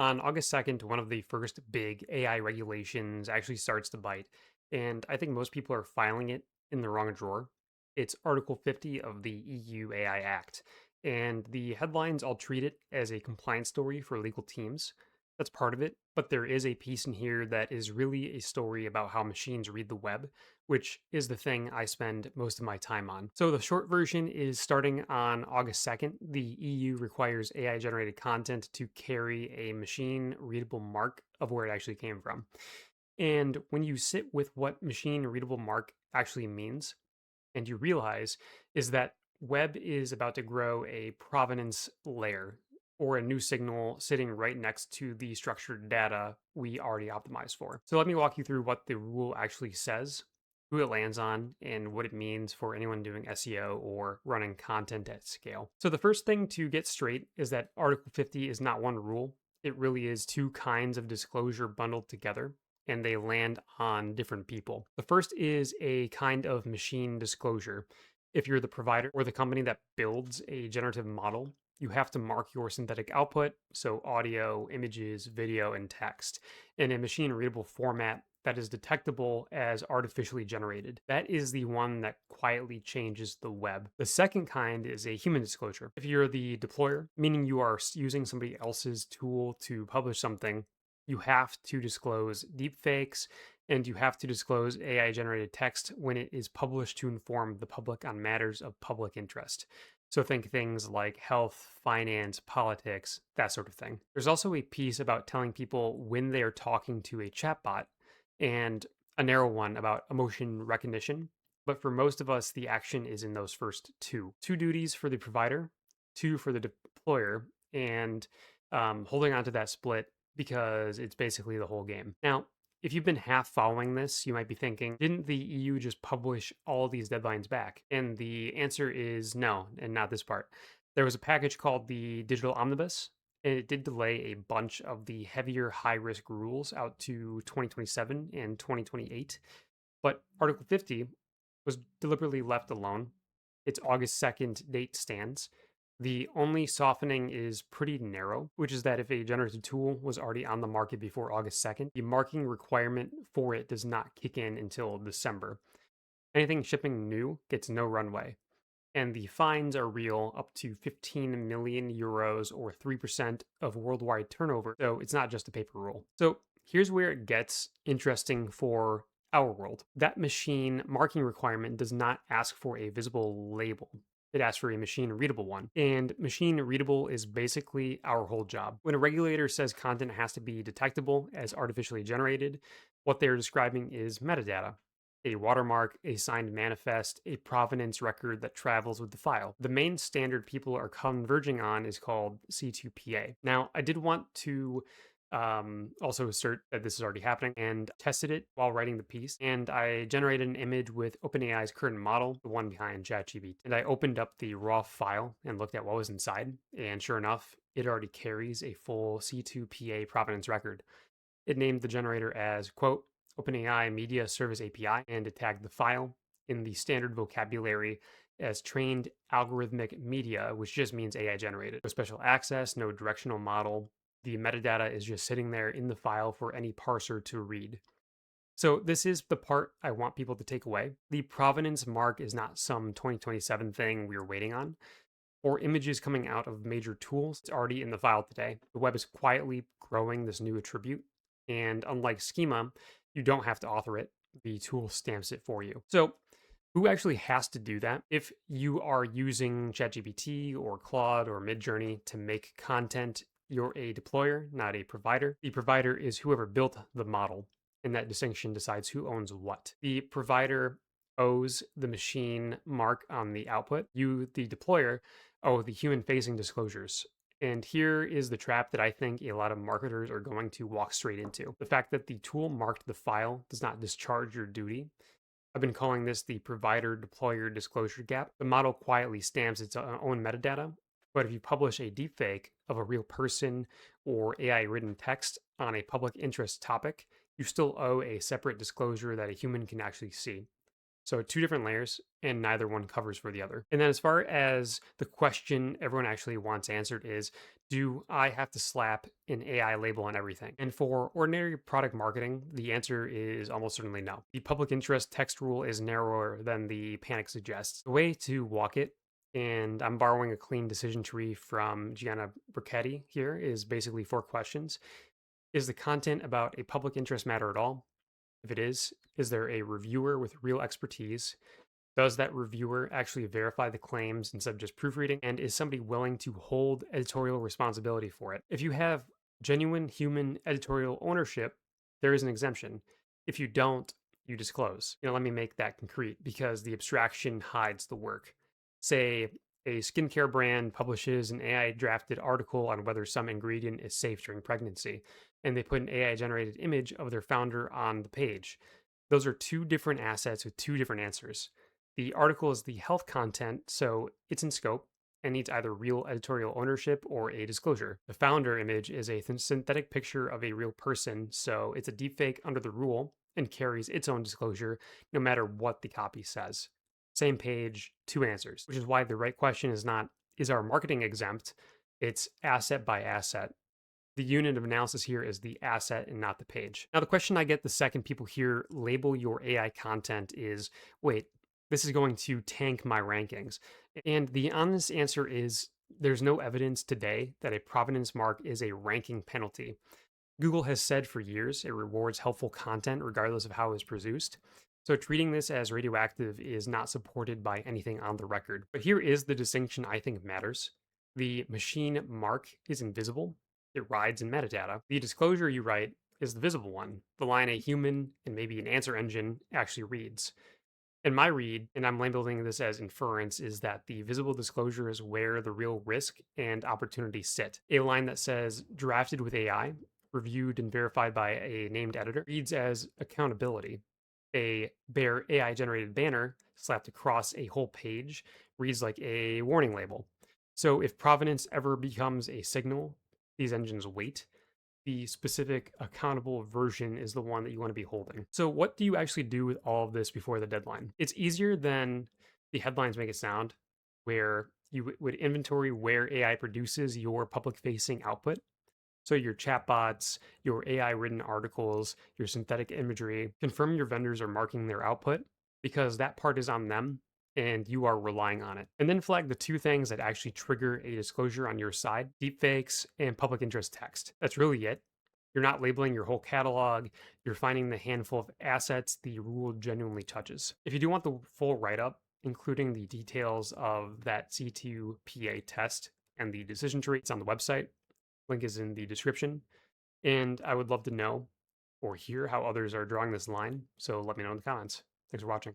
On August 2nd, one of the first big AI regulations actually starts to bite, and I think most people are filing it in the wrong drawer. It's Article 50 of the EU AI Act, and the headlines all treat it as a compliance story for legal teams. That's part of it, but there is a piece in here that is really a story about how machines read the web, which is the thing I spend most of my time on. So, the short version is starting on August 2nd, the EU requires AI generated content to carry a machine readable mark of where it actually came from. And when you sit with what machine readable mark actually means, and you realize is that web is about to grow a provenance layer or a new signal sitting right next to the structured data we already optimized for. So let me walk you through what the rule actually says, who it lands on, and what it means for anyone doing SEO or running content at scale. So the first thing to get straight is that Article 50 is not one rule. It really is two kinds of disclosure bundled together, and they land on different people. The first is a kind of machine disclosure. If you're the provider or the company that builds a generative model, you have to mark your synthetic output, so audio, images, video, and text, in a machine readable format that is detectable as artificially generated. That is the one that quietly changes the web. The second kind is a human disclosure. If you're the deployer, meaning you are using somebody else's tool to publish something, you have to disclose deepfakes and you have to disclose AI generated text when it is published to inform the public on matters of public interest. So think things like health, finance, politics, that sort of thing. There's also a piece about telling people when they are talking to a chatbot and a narrow one about emotion recognition. But for most of us, the action is in those first two. Two duties for the provider, two for the deployer, and holding on to that split because it's basically the whole game. Now, if you've been half following this, you might be thinking, didn't the EU just publish all these deadlines back? And the answer is no, and not this part. There was a package called the Digital Omnibus, and it did delay a bunch of the heavier high risk rules out to 2027 and 2028. But Article 50 was deliberately left alone. Its August 2nd date stands. The only softening is pretty narrow, which is that if a generative tool was already on the market before August 2nd, the marking requirement for it does not kick in until December. Anything shipping new gets no runway. And the fines are real, up to 15 million euros or 3% of worldwide turnover. So it's not just a paper rule. So here's where it gets interesting for our world. That machine marking requirement does not ask for a visible label. It asks for a machine readable one. And machine readable is basically our whole job. When a regulator says content has to be detectable as artificially generated, what they're describing is metadata, a watermark, a signed manifest, a provenance record that travels with the file. The main standard people are converging on is called C2PA. Now, I did want to also assert that this is already happening and tested it while writing the piece. And I generated an image with OpenAI's current model, the one behind ChatGPT. And I opened up the raw file and looked at what was inside. And sure enough, it already carries a full C2PA provenance record. It named the generator as, quote, OpenAI Media Service API, and it tagged the file in the standard vocabulary as trained algorithmic media, which just means AI generated. No special access, no directional model. The metadata is just sitting there in the file for any parser to read. So this is the part I want people to take away. The provenance mark is not some 2027 thing we're waiting on, or images coming out of major tools. It's already in the file today. The web is quietly growing this new attribute. And unlike schema, you don't have to author it. The tool stamps it for you. So who actually has to do that? If you are using ChatGPT or Claude or Midjourney to make content, you're a deployer, not a provider. The provider is whoever built the model, and that distinction decides who owns what. The provider owes the machine mark on the output. You, the deployer, owe the human facing disclosures. And here is the trap that I think a lot of marketers are going to walk straight into. The fact that the tool marked the file does not discharge your duty. I've been calling this the provider deployer disclosure gap. The model quietly stamps its own metadata, but if you publish a deepfake of a real person or AI written text on a public interest topic, you still owe a separate disclosure that a human can actually see. So two different layers, and neither one covers for the other. And then as far as the question everyone actually wants answered is, do I have to slap an AI label on everything? And for ordinary product marketing, the answer is almost certainly no. The public interest text rule is narrower than the panic suggests. The way to walk it, and I'm borrowing a clean decision tree from Gianna Brachetti here, is basically four questions. Is the content about a public interest matter at all? If it is there a reviewer with real expertise? Does that reviewer actually verify the claims instead of just proofreading? And is somebody willing to hold editorial responsibility for it? If you have genuine human editorial ownership, there is an exemption. If you don't, you disclose. Let me make that concrete because the abstraction hides the work. Say a skincare brand publishes an AI drafted article on whether some ingredient is safe during pregnancy, and they put an AI generated image of their founder on the page. Those are two different assets with two different answers. The article is the health content, so it's in scope and needs either real editorial ownership or a disclosure. The founder image is a synthetic picture of a real person, so it's a deepfake under the rule and carries its own disclosure no matter what the copy says. Same page, two answers, which is why the right question is not, is our marketing exempt? It's asset by asset. The unit of analysis here is the asset and not the page. Now, the question I get the second people hear label your AI content is, wait, this is going to tank my rankings. And the honest answer is there's no evidence today that a provenance mark is a ranking penalty. Google has said for years it rewards helpful content regardless of how it's produced. So treating this as radioactive is not supported by anything on the record. But here is the distinction I think matters. The machine mark is invisible. It rides in metadata. The disclosure you write is the visible one, the line a human and maybe an answer engine actually reads. And my read, and I'm labeling this as inference, is that the visible disclosure is where the real risk and opportunity sit. A line that says drafted with AI, reviewed and verified by a named editor, reads as accountability. A bare AI generated banner slapped across a whole page reads like a warning label. So if provenance ever becomes a signal, these engines wait. The specific accountable version is the one that you want to be holding. So, what do you actually do with all of this before the deadline? It's easier than the headlines make it sound, where you would inventory where AI produces your public facing output. So, your chatbots, your AI written articles, your synthetic imagery, confirm your vendors are marking their output because that part is on them and you are relying on it. And then flag the two things that actually trigger a disclosure on your side: deepfakes and public interest text. That's really it. You're not labeling your whole catalog. You're finding the handful of assets the rule genuinely touches. If you do want the full write up, including the details of that C2PA test and the decision tree, it's on the website. Link is in the description. And I would love to know or hear how others are drawing this line. So let me know in the comments. Thanks for watching.